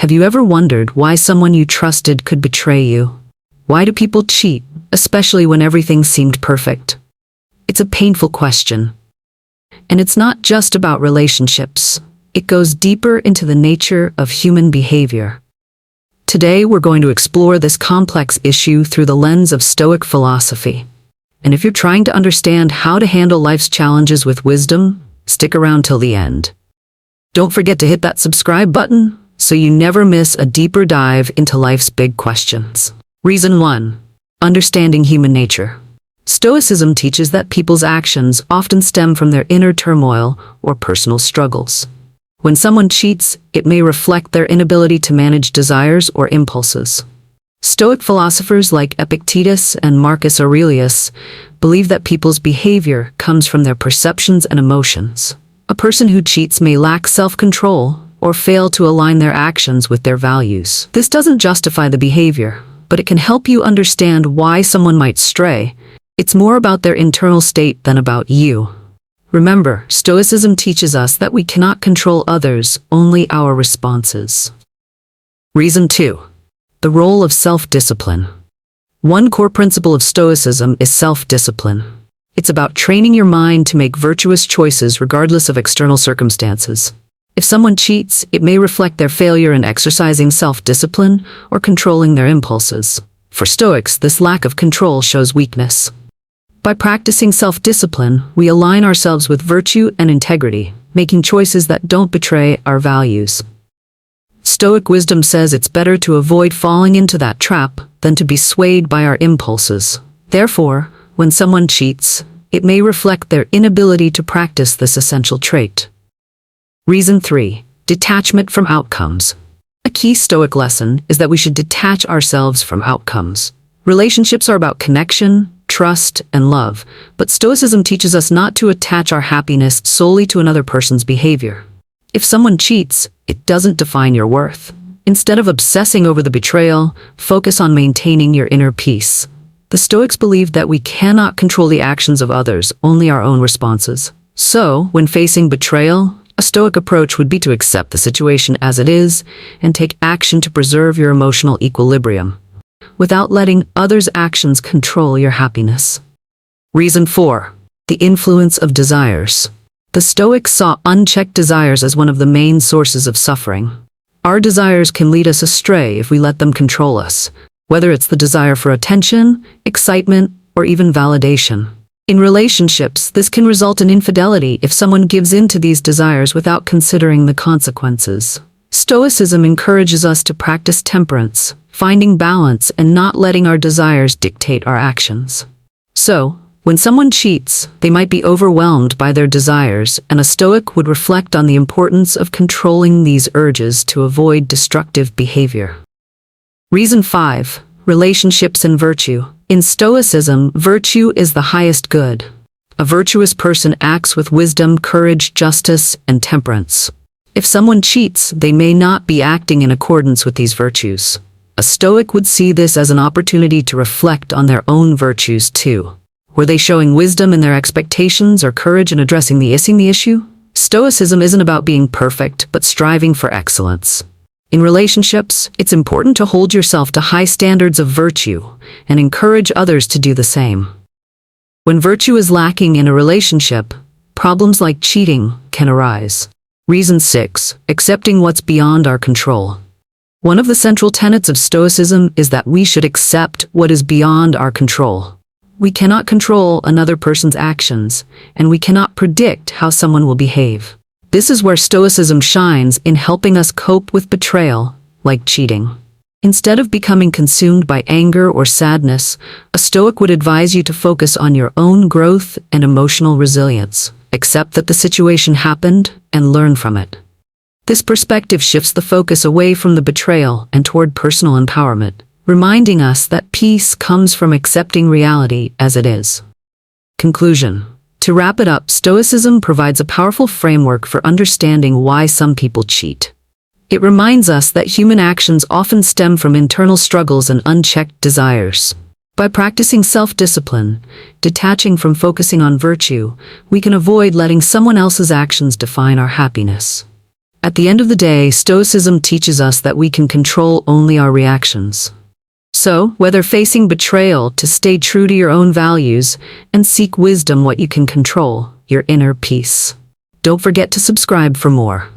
Have you ever wondered why someone you trusted could betray you? Why do people cheat, especially when everything seemed perfect? It's a painful question. And it's not just about relationships. It goes deeper into the nature of human behavior. Today, we're going to explore this complex issue through the lens of Stoic philosophy. And if you're trying to understand how to handle life's challenges with wisdom, stick around till the end. Don't forget to hit that subscribe button so you never miss a deeper dive into life's big questions. Reason 1. Understanding human nature. Stoicism teaches that people's actions often stem from their inner turmoil or personal struggles. When someone cheats, it may reflect their inability to manage desires or impulses. Stoic philosophers like Epictetus and Marcus Aurelius believe that people's behavior comes from their perceptions and emotions. A person who cheats may lack self-control or fail to align their actions with their values. This doesn't justify the behavior, but it can help you understand why someone might stray. It's more about their internal state than about you. Remember, Stoicism teaches us that we cannot control others, only our responses. Reason 2. The role of self-discipline. One core principle of Stoicism is self-discipline. It's about training your mind to make virtuous choices regardless of external circumstances. If someone cheats, it may reflect their failure in exercising self-discipline or controlling their impulses. For Stoics, this lack of control shows weakness. By practicing self-discipline, we align ourselves with virtue and integrity, making choices that don't betray our values. Stoic wisdom says it's better to avoid falling into that trap than to be swayed by our impulses. Therefore, when someone cheats, it may reflect their inability to practice this essential trait. Reason 3. Detachment from outcomes. A key Stoic lesson is that we should detach ourselves from outcomes. Relationships are about connection, trust, and love, but Stoicism teaches us not to attach our happiness solely to another person's behavior. If someone cheats, it doesn't define your worth. Instead of obsessing over the betrayal, focus on maintaining your inner peace. The Stoics believe that we cannot control the actions of others, only our own responses. So, when facing betrayal, a Stoic approach would be to accept the situation as it is and take action to preserve your emotional equilibrium, without letting others' actions control your happiness. Reason 4. The influence of desires. The Stoics saw unchecked desires as one of the main sources of suffering. Our desires can lead us astray if we let them control us, whether it's the desire for attention, excitement, or even validation. In relationships, this can result in infidelity if someone gives in to these desires without considering the consequences. Stoicism encourages us to practice temperance, finding balance and not letting our desires dictate our actions. So, when someone cheats, they might be overwhelmed by their desires, and a Stoic would reflect on the importance of controlling these urges to avoid destructive behavior. Reason 5. Relationships and virtue. In Stoicism, virtue is the highest good. A virtuous person acts with wisdom, courage, justice, and temperance. If someone cheats, they may not be acting in accordance with these virtues. A Stoic would see this as an opportunity to reflect on their own virtues too. Were they showing wisdom in their expectations or courage in addressing the issue? Stoicism isn't about being perfect, but striving for excellence. In relationships, it's important to hold yourself to high standards of virtue and encourage others to do the same. When virtue is lacking in a relationship, problems like cheating can arise. Reason 6. Accepting what's beyond our control. One of the central tenets of Stoicism is that we should accept what is beyond our control. We cannot control another person's actions, and we cannot predict how someone will behave. This is where Stoicism shines in helping us cope with betrayal, like cheating. Instead of becoming consumed by anger or sadness, a Stoic would advise you to focus on your own growth and emotional resilience. Accept that the situation happened and learn from it. This perspective shifts the focus away from the betrayal and toward personal empowerment, reminding us that peace comes from accepting reality as it is. Conclusion. To wrap it up, Stoicism provides a powerful framework for understanding why some people cheat. It reminds us that human actions often stem from internal struggles and unchecked desires. By practicing self-discipline, detaching from focusing on virtue, we can avoid letting someone else's actions define our happiness. At the end of the day, Stoicism teaches us that we can control only our reactions. So, whether facing betrayal, to stay true to your own values and seek wisdom what you can control, your inner peace. Don't forget to subscribe for more.